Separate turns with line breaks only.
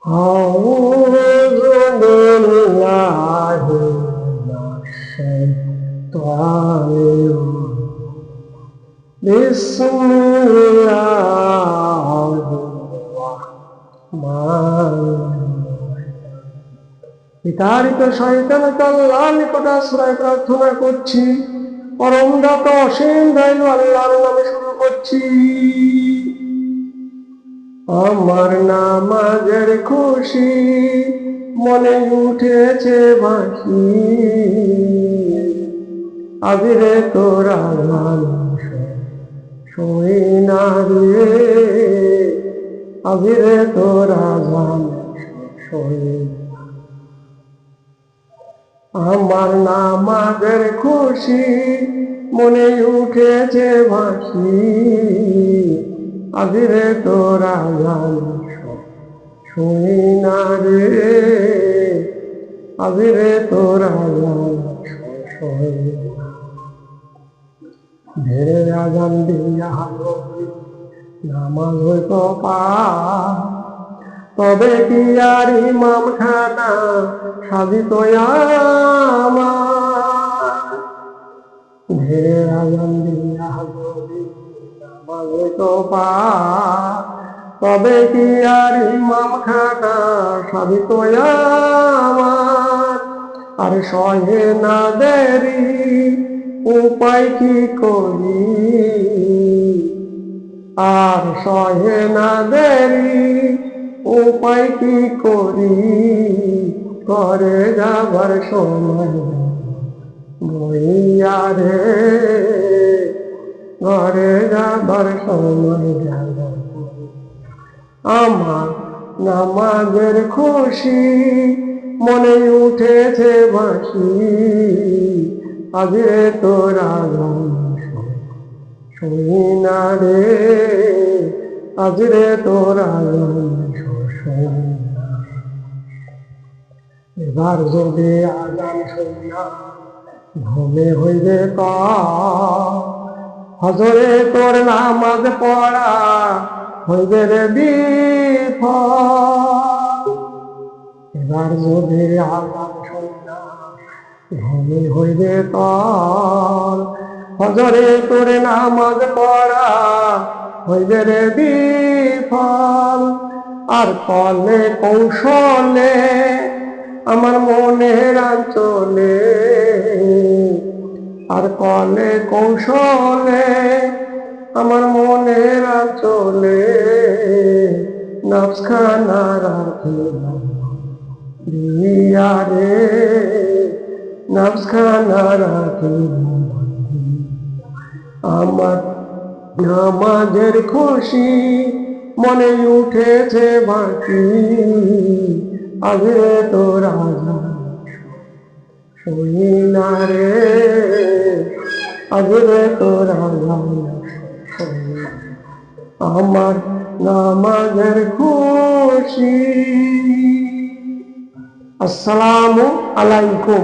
أعوذ بالله من الشيطان بسم الله الرحمن বিতাড়িত শয়তানকে আল্লাহর নিকট আশ্রয় প্রার্থনা করছি। পরম দাতা অসীম দয়ালু আল্লাহর নামে শুরু করছি। আমার নামাজের খুশি মনে উঠেছে বাঁশি, আবিরে তোরা গান শুই না রে, আবিরে তোরা গান শুই। আমার নামাজের খুশি মনে উঠেছে বাঁশি, আবিরে তোরা গান শুই না রে, আবিরে তোরা গান শুই। ঢের আজান দিয়া নামাজ হইতো পার, তবে কি আর ইমাম খানা সাজিত আমার। ঢের আজান দিয়া নামাজ হইতো পার, তবে কি আর ইমাম খানা সাজিত আমার। আর সহে না দেরি উপায় কি করি, আর সহে না দেরি উপায় কি করি। ঘরে যাবার সময় বইয়া রে, ঘরে যাবার সময় যাব। আমার নামাজের খুশি মনে উঠেছে বাঁশি, আবিরে তোরা গান শুই না রে, আবিরে তোরা গান শুই। এবার যদি আজান শুনিয়া ঘুমে হইবে হজরে তোর নামাজ পড়া হইবে রে বিফল। এবার যদি আজান শুনিয়া ঘুমে হইবে হজরে তোর নামাজ পড়া হইবে রে বিফল। আর কলে কৌশলে আমার মনের আঞ্চলে, আর কলে কৌশলে আমার মনের আঞ্চলে নফসখানা রাখিলাম দিয়া রে, নফসখানা রাখিলাম। আমার নামাজের খুশি মনে উঠেছে বাঁশি, আবিরে তোরা গান শুই না রে, আবিরে তোরা গান শুই। আমার নামাজের খুশি। আসসালামু আলাইকুম।